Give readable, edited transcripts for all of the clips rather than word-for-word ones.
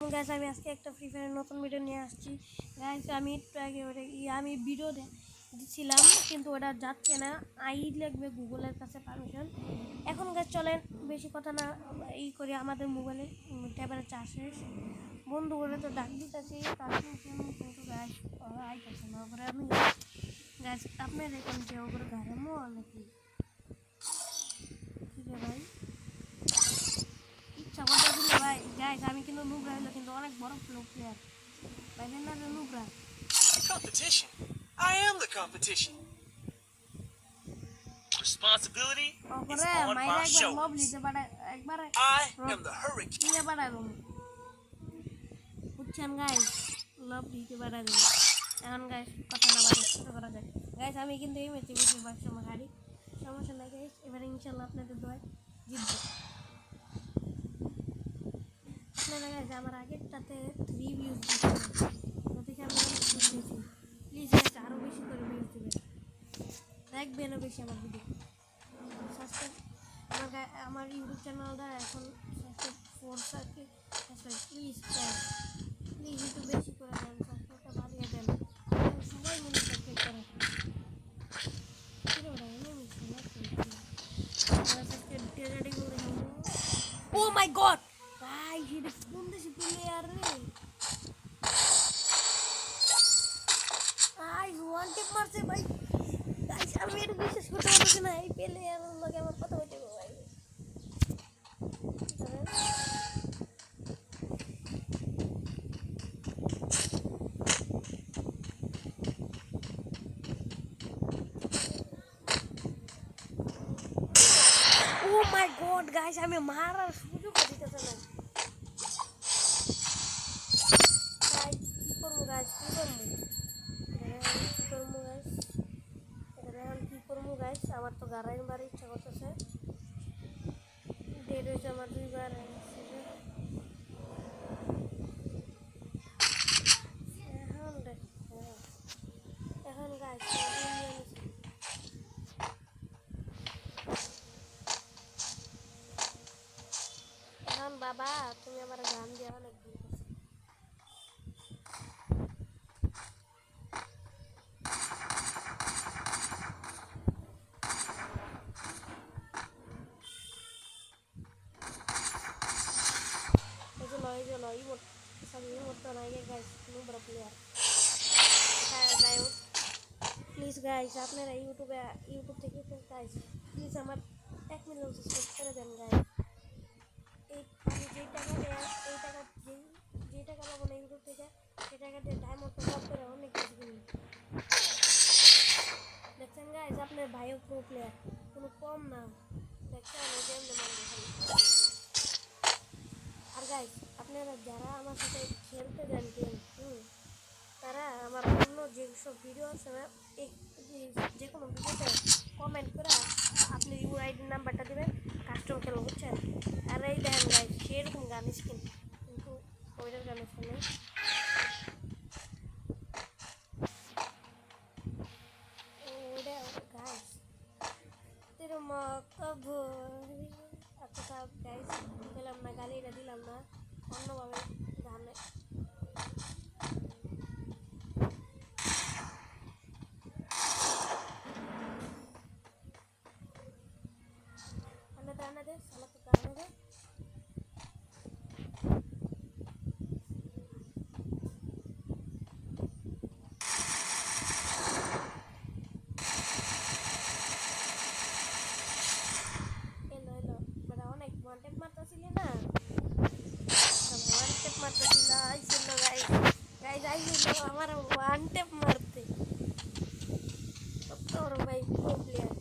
Guys আমি আজকে একটা ফ্রি ফায়ারের নতুন ভিডিও নিয়ে আসছি। গাইস আমি একটু আগে আমি ভিডিও দিচ্ছিলাম কিন্তু ওটা যাচ্ছে না, লাগবে গুগলের কাছে পারমিশন। এখন গাইস চলেন বেশি কথা না করি, আমাদের মোবাইলে ট্যাবের চার্জ শেষ। বন্ধু করে তো ডাক দিতেছি কিন্তু গাইস আইতেছে না। ওপরে আমি গাইস আপনার এখন যে ওপরে ঘাড়ামো নাকি ঠিক আছে ভাই, ইচ্ছা করতে দিলে ভাই। গাইস আমি কিন্তু নুবরা হইলো কিন্তু অনেক বড় প্লেয়ার ভাই, না Nubra Competition? I am the competition. Responsibility is ওপরে on মাইরা my একবার মব shoulders. নিতে পারে একবারে I am the hurricane. নিয়ে পাঠাইলাম, বুঝছেন গাইস, লব দিতে পাঠাইলাম। এখন গাইস কথা না বাড়ি শুরু করা যায়। গাইস আমি কিন্তু এই ম্যাচে বেশিরভাগ সময় হারি, সমস্যা নাই গাইস, এবার ইনশাল্লাহ আপনাদের দোয়ায় জিতবো। আপনারা গাইস আমার আগেরটাতে 3 ভিউজ দিয়েছিলেন, তো থেকে আমি অনেক খুশি হয়েছি। প্লিজ গাইস আরও বেশি করে ভিউজ দেবেন, দেখবেনও বেশি আমার ভিডিও। সাবস্ক্রাইব আমার ইউটিউব চ্যানেলটা এখন সাবস্ক্রাইব প্লিজ প্লিজ একটু বেশি করে দেন, সাবস্ক্রাইবটা বাড়িয়ে দেন, সবাই মনে সাবস্ক্রাইব করেন। ও মাই গড ভাই, এটা কোন দেশি প্লেয়ার রে ভাই, ওয়ান টেপ মারছে ভাই। গাইস আমি এটা বিশ্বাস করতে পারছি না, এই প্লেয়ারের লগে আমার কথা হইতে ভাই। ও মাই গড গাইস আমি মারার সুযোগ দিতেছে না। গাইস কি করবো গাইস, কি করবো গাইস, আমার তো গাড়াইন বাড়ি ইচ্ছা করতেছে। ডেড হয়েছে আমার 2বার। এখন গাইস এখন বাবা তুমি আমার গান দিয়ে অনেক দূর করছো। প্লিজ গাইস আপনারা ইউটিউব থেকে গাইস প্লিজ আমার 1 মিলিয়ন সাবস্ক্রাইব করে দেন গাইস। আমি যেই টাকা দেয় এই টাকা যেই টাকা পাবো না ইউটিউব থেকে, সেই টাকা দিয়ে ডায়মন্ড টপ করে অনেক কিছু কিনি। দেখছেন গাইস আপনার ভাইও প্রো প্লেয়ার, কোনো কম না। দেখছেন আর গাইস আপনারা যারা আমার সাথে খেলতে যান গেম, তারা আমার অন্য যেসব ভিডিও আছে না, যে কোনো ভিডিওতে কমেন্ট করে আপনি ইউআইডি নাম্বারটা দেবেন, কাস্টম খেলো, বুঝছেন। আর এই দেখেন গাইস সেরকম গান স্কিন, কিন্তু ওইটার গান স্কিন নেই। ওটা গাইস তেরম কব। আচ্ছা গাইস দিলাম না, গালিটা দিলাম না, অন্যভাবে গানে गाना दे साला को गाना दे। हेलो बड़ा অনেক ওয়ান টেপ মারতেছিলি না, ওয়ান টেপ মারতেছিল আইছিল গাইস। গাইস আইছিল আমার ওয়ান টেপ মারতে, কত বড় ভাই প্রো প্লেয়ার।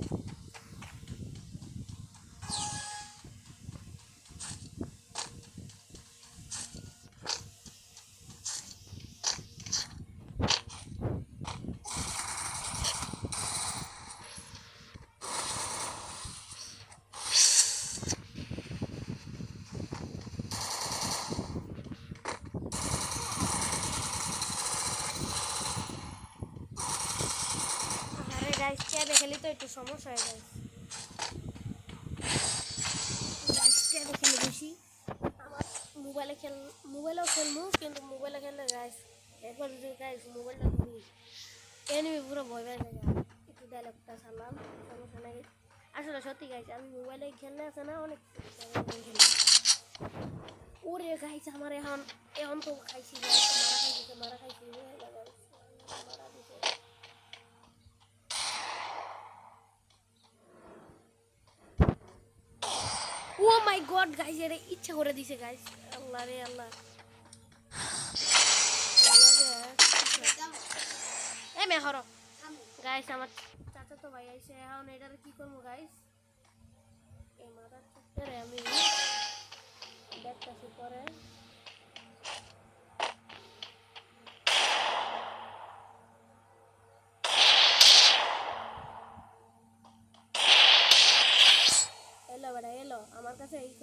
গাইস ট্যাবে খেলি তো একটু সমস্যা হয় গাইস, গাইস ট্যাবে খেলি বেশি, আমার মোবাইলে মোবাইলেও খেলবো, কিন্তু মোবাইলে খেললে গাইস একবার যদি গাইস মোবাইলটা ধরি এনিমি পুরো ভয় পেয়ে যায়। একটু ডায়লগটা ছাড়লাম, সমস্যা নাই। আসলে সত্যি গাইস আমি মোবাইলে খেললে আছে না অনেক খেলি। ওরে গাইস আমার এখন এখন তো খাইছি গাইস, মারা খাইছি মারা দিছে। ও মাই গড গাইস, এর ইচ্ছা করে দিছে গাইস। আল্লাহ রে আল্লাহ, এ মে হরো গাইস। আমার চাচা তো ভাই আইছে, এখন এটার কি করবো গাইস? এই মাথার চক্করে আমি দেখতেছি পরে। এলো বেটা এলো আমার কাছে এই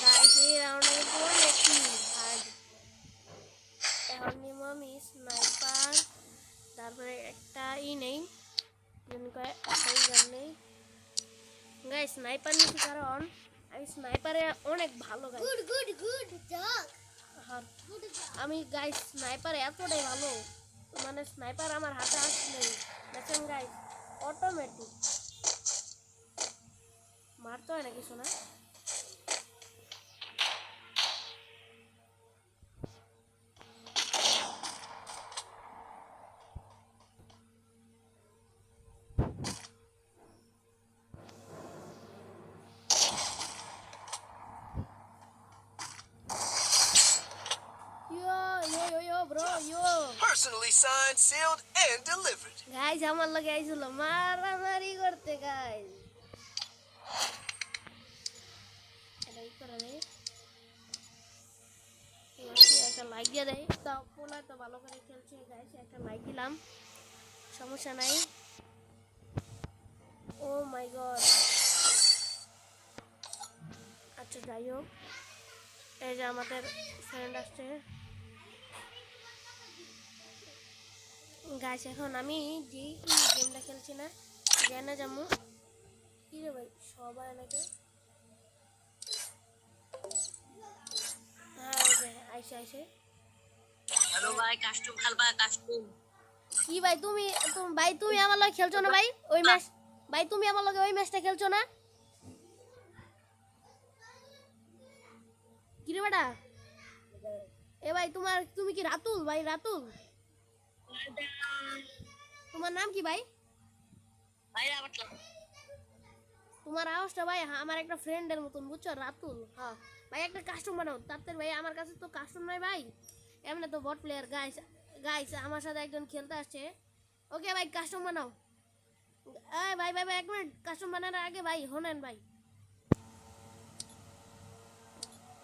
গাইস এই রাউন্ডে কিন্তু অনেক হার্ড। এখন নিব আমি স্নাইপার, তারপরে একটা নেই একটাই গান নেই গাইস। স্নাইপার নিচ্ছি কারণ আমি স্নাইপারে অনেক ভালো গাইস। আমি গাইস স্নাইপারে এতটাই ভালো, মানে স্নাইপার আমার হাতে আসলেই দেখেন গাইস অটোমেটিক মারতে হয় না কিছু না। yo bro yo Personally signed, sealed, and delivered. Guys আমার লগে আইছিল মারামারি করতে গাইস। এটাই করে রে, একটা লাইক দিয়ে দেয় তা পোলা তো ভালো করে খেলছে গাইস, একটা লাইক দিলাম সমস্যা নাই। ও মাই গড, আচ্ছা যাই হোক, এই যে আমাদের ফ্রেন্ড আসছে গাইস। এখন আমি যে গেমটা খেলছি না জানা যাবো কি রে ভাই সবাই নাকি। হ্যাঁ আইসে আইসে। হ্যালো ভাই, কাস্টম খেলবা? কাস্টম কি ভাই তুমি ভাই তুমি আমার লগে খেলছো না ভাই ওই ম্যাচ? ভাই তুমি আমার লগে ওই ম্যাচটা খেলছো না? কি রে বেটা? এ ভাই তুমি কি রাতুল? ভাই রাতুল তোমার নাম কি ভাই? ভাই আবার তোমার আওয়াজটা ভাই আমার একটা ফ্রেন্ডের মতন বুঝছো, রাতুল। হ্যাঁ ভাই একটা কাস্টম বানাও তাড়াতাড়ি ভাই, আমার কাছে তো কাস্টম নাই ভাই, এমনি তো বট প্লেয়ার গাইস। গাইস আমার সাথে একজন খেলতে আসছে, ওকে ভাই কাস্টম বানাও। ভাই ভাই ভাই এক মিনিট, কাস্টম বানানোর আগে ভাই হোনেন ভাই।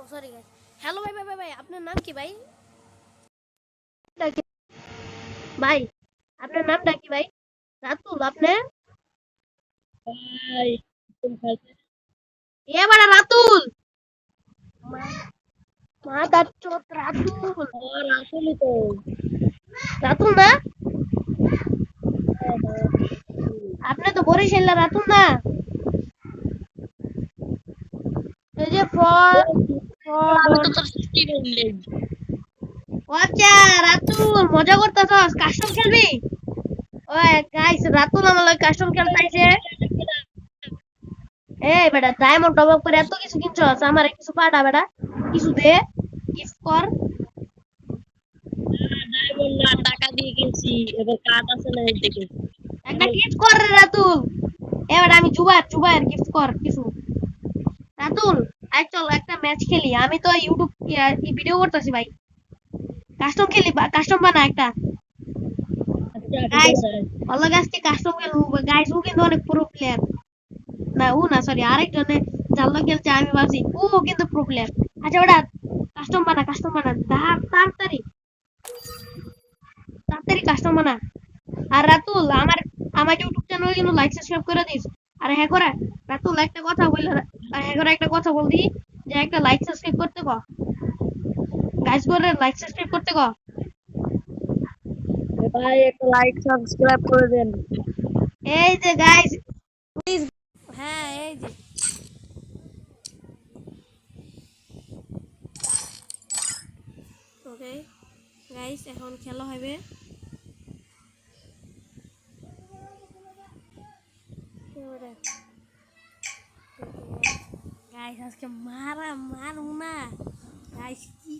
ও সরি গাইস। হ্যালো ভাই ভাই ভাই ভাই আপনার নাম কি ভাই? ভাই আপনার নামটা কি ভাই? রাতুল আপনি? ভাই তুমি খেলতে এ বাড়া রাতুল, মাদার চোদ রাতুল। আর আসলে তো রাতুল না? আপনি তো বরিশালের রাতুল না? এই যে আমি তো তোর সৃষ্টি করলি। আচ্ছা রাতুল মজা করতেছস, কাস্টম খেলবি? ওই গাইস রাতুল আমার লগে কাস্টম খেলতে আইছে। এই বেটা ডায়মন্ড টপ আপ করে এত কিছু কিনছস, আমারে কিছু পাঠা বেটা, কিছু দে, গিফট কর। ডায়মন্ড না, টাকা দিয়ে কিনছি। এবার কার্ড আছে না এই দেখে। একটা গিফট কর রে রাতুল। এবার আমি জুবায়ের গিফট কর কিছু। রাতুল আই চল একটা ম্যাচ খেলি, আমি তো ইউটিউব ভিডিও করতেছি ভাই। কাস্টম খেলি, কাস্টম বানা একটা। আচ্ছা ঠিক গাইস আছে। ভালো গাছকে কাস্টম খেলবো গাইস, ও কিন্তু অনেক প্রো প্লেয়ার। না ও না সরি আরেকজনে জাল্লো খেলছে, আমি ভাবছি ও কিন্তু প্রো প্লেয়ার। আচ্ছা ওটা কাস্টম বানা তাড়াতাড়ি তাড়াতাড়ি কাস্টম বানা। আর রাতুল আমার ইউটিউব চ্যানেল কিন্তু লাইক সাবস্ক্রাইব করে দিস। আর হ্যাঁ করে রাতুল একটা কথা বল, হ্যাঁ করে একটা কথা বল দি, যে একটা লাইক সাবস্ক্রাইব করতে ক গাইস, করে লাইক সাবস্ক্রাইব করতে ক। ভাই একটা লাইক সাবস্ক্রাইব করে দেন। এই যে গাইস প্লিজ, হ্যাঁ এই যে ওকে গাইস এখন খেলা হবে গাইস আজকে মারু না গাইস কি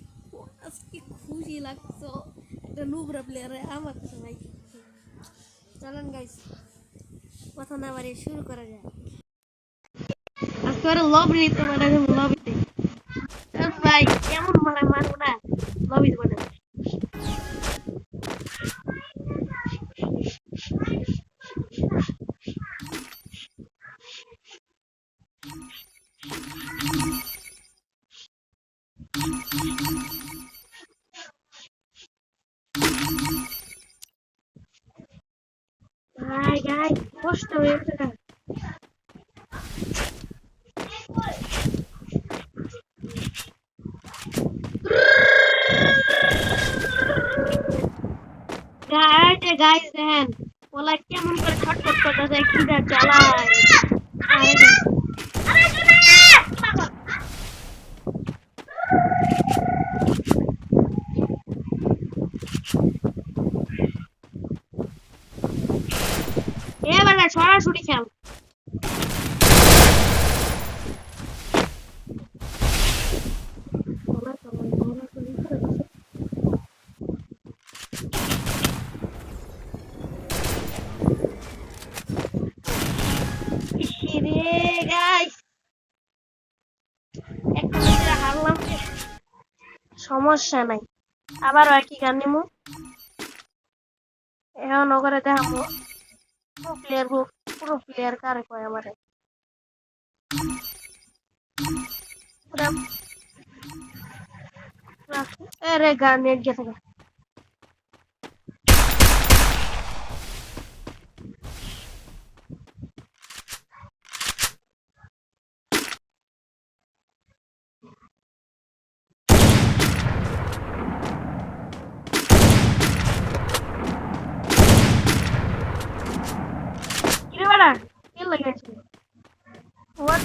আজকে খুশি লাগছো একটা নুবরা প্লেয়ার আমার কাছে ভাই চলেন গাইস কথা না বাড়িয়ে শুরু করা যায় আজকে ওরা লবি দিতে পারে লবিতে ভাই কেমন মারবো না লবিতে পারে ভাই গাইস কষ্ট হয়েছে না গাইস দেখেন ওলা কেমন করে ছটফট করতেছে খিদা জ্বালায় আরে এবার সরাসরি খেল গাইস একটা ম্যাচে হারলাম সমস্যা নাই আবার একই গান নিমু এখন ওখানে দেখাবো পুরো প্লেয়ার কারে কয় আমারে আরে গান নেট গেছে কিরে বাড়া কি লাগাইছে হোয়াট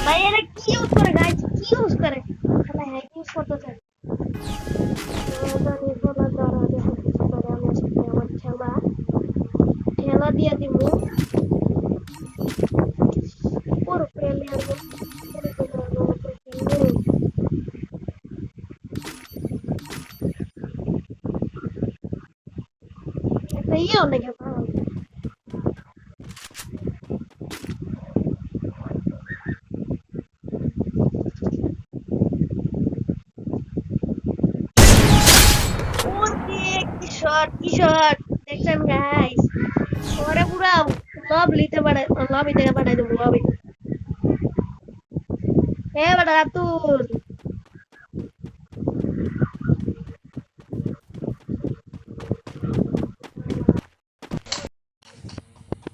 ভাই এরা কি ইউজ করে গাইস কি ইউজ করে শালা হ্যাক ইউজ করতেছে ঠেলা দিয়ে দিব পুরো প্লেয়ার একটা ইয়ে অনেক কিশোর দেখছেন গাইস ওরে পুরা লবি থেকে পাঠাই দেবো লবি হে বেটা রাতুল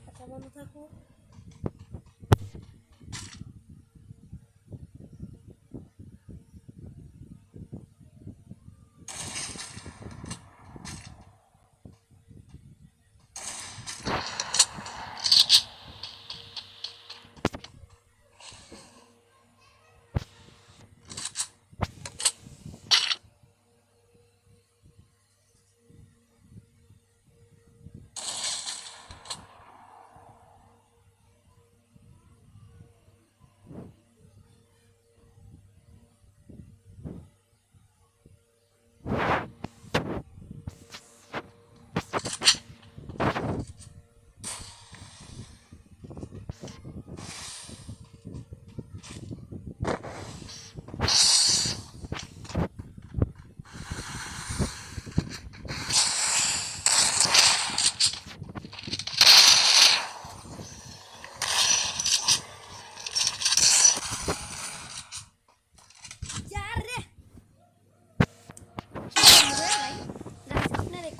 আচ্ছা বন্ধু থাকো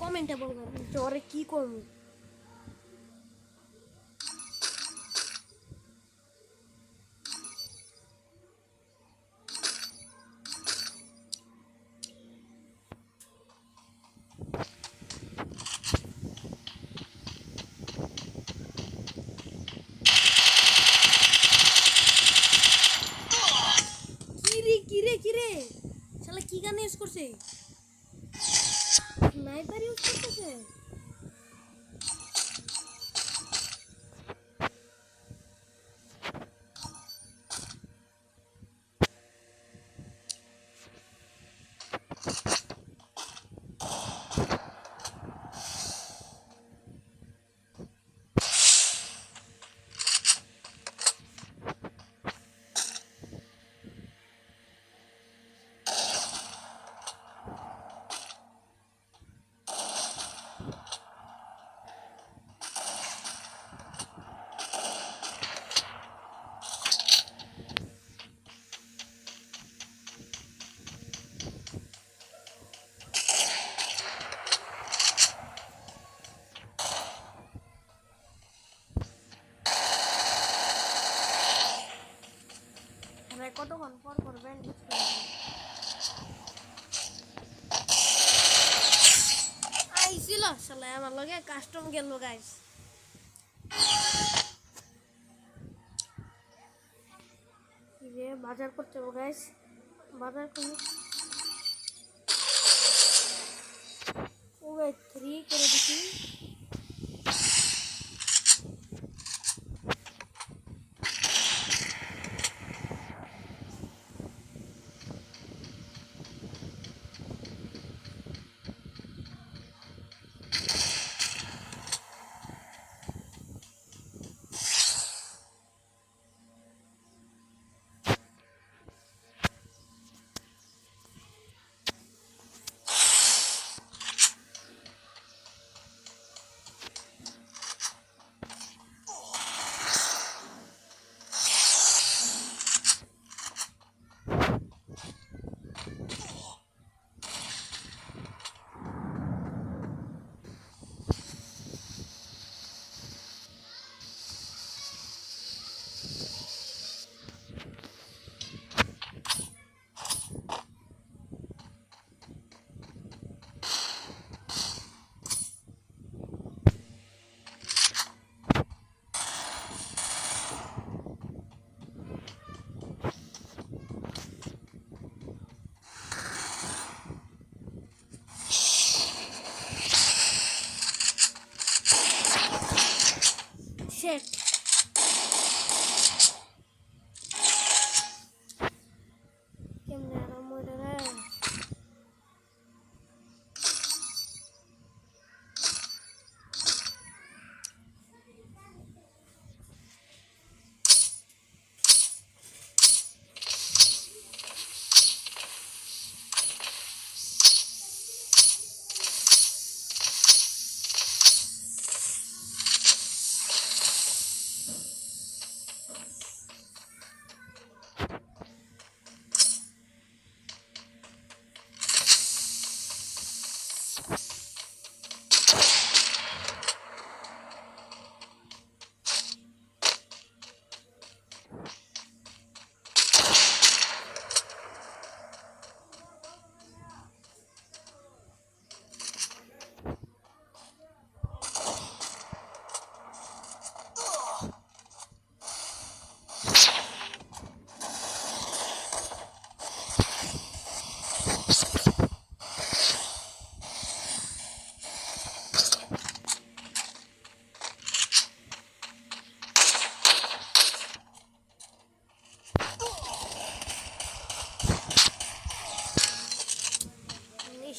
কমেন্টে বলবেন জ্বরে কি করবো স্নাইপার ইউজ করতেছে। ভাই কতক্ষণ পর করবেন? আইছিল আসলে আমার লগে কাস্টম গেল গাইস। যে বাজার করতে হবে গাইস, বাজার করি। ওই 3 করে দিছি। Shit. কেমনে আরাম হইলো রে।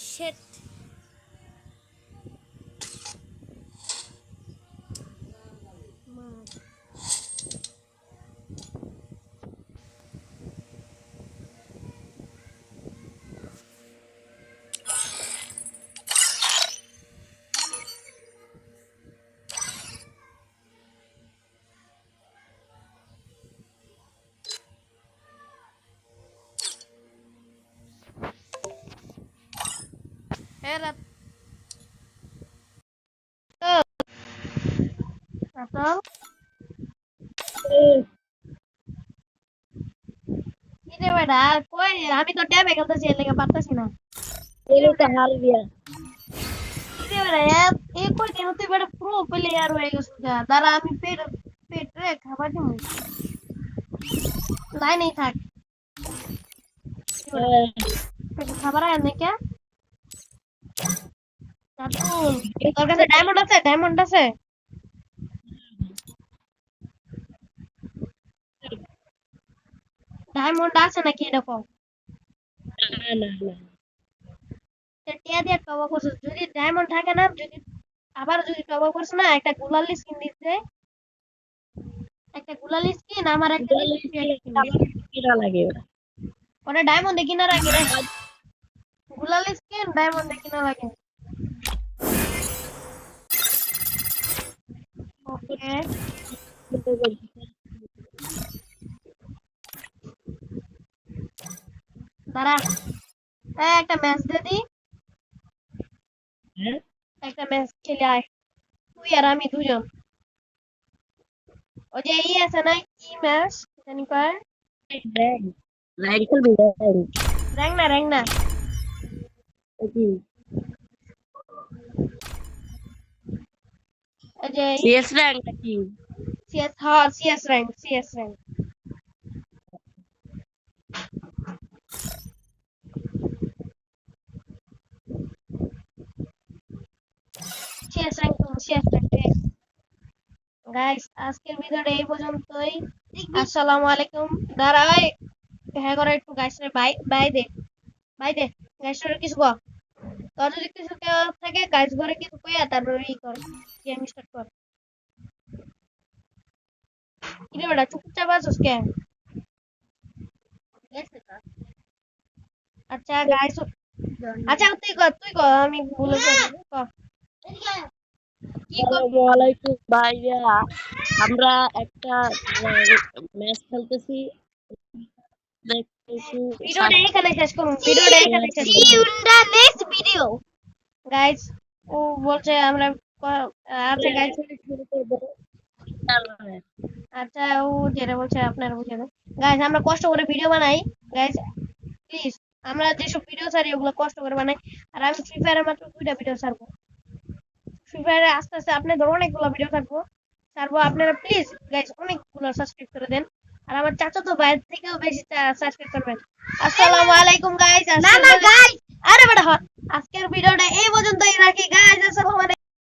Shit. Man. Herat. Atau ini beda, koi আমি তো ট্যাবে খেলতেছি এর লেগে পারতাছি না। এলো তো হাল দিয়া। ini beda এই কই দিন তুই বড় প্রো প্লেয়ার হয়ে গেছিস গা। দাঁড়া আমি পেট পেট রে খাবার দিমু। লাইনেই থাক। পেট খাবার আয় না কে? রাতুল, তোর কাছে ডায়মন্ড আছে? ডায়মন্ড আছে? ডায়মন্ড আছে নাকি এরকম? না না না টিয়া দিয়ে টপ আপ করছিস, যদি ডায়মন্ড থাকে না, যদি আবার যদি টপ আপ করছ না, একটা গুলালি স্কিন দিচ্ছে, একটা গুলালি স্কিন আমার একটা কিরা লাগে ওরা ওটা ডায়মন্ডে কিনা রাখি রে, গুলালি স্কিন ডায়মন্ডে কিনা লাগে। ওকে, দাঁড়া, একটা ম্যাচ দে দি, হ্যাঁ একটা ম্যাচ খেলে আয়, তুই আর আমি দুজন। ওই যে ই আছে না, কি ম্যাচ জানি কয়, লাইক খেলবি র্যাং না কি ওই যে সিএস র্যাঙ্ক নাকি সিএস, হ্যাঁ CS rank, CS rank. CS rank, CS rank. Guys আজকের ভিডিওটা এই পর্যন্তই। আসসালামু আলাইকুম। দাঁড়াই, হ্যাঁ করে একটু গাইস রে, বাই বাই দে, বাই দে। গাইস রে কিছু কর, তোর যদি কিছু থাকে গাইস ঘরে কিছু কইয়া তারপর ই কর, গেম স্টার্ট কর। কিরে বেটা চুপচাপ আছিস কেন? আচ্ছা গাইস, আচ্ছা তুই কর, আমি ভুলে যাচ্ছি, কর। কি কর? আসসালামু আলাইকুম ভাইয়া আমরা একটা ম্যাচ খেলতেছি দেখতেছি ভিডিওটা এখানে শেষ করুন, ভিডিওটা এখানে শেষ করুন। See you in the next video. Guys ও বলছে আমরা আচ্ছা গাইস, আচ্ছা ও যেটা বলছে আপনারা বুঝে নেন। গাইস আমরা কষ্ট করে ভিডিও বানাই, গাইস প্লিজ, আমরা যেসব ভিডিও ছাড়ি ওগুলো কষ্ট করে বানাই। আর আমি ফ্রি ফায়ারে মাত্র 2টা ভিডিও ছাড়বো, ফ্রি ফায়ারে আস্তে আস্তে আপনাদের অনেকগুলো ভিডিও ছাড়বো আপনারা প্লিজ গাইস অনেকগুলো সাবস্ক্রাইব করে দেন। আর আমার চাচাতো ভাইয়ের থেকেও বেশি সাবস্ক্রাইব করবেন। আসসালামু আলাইকুম গাইস। না না গাইস, আরে বেটা আজকের ভিডিওটা এই পর্যন্তই রাখি গাইস। আসসালামু আলাইকুম।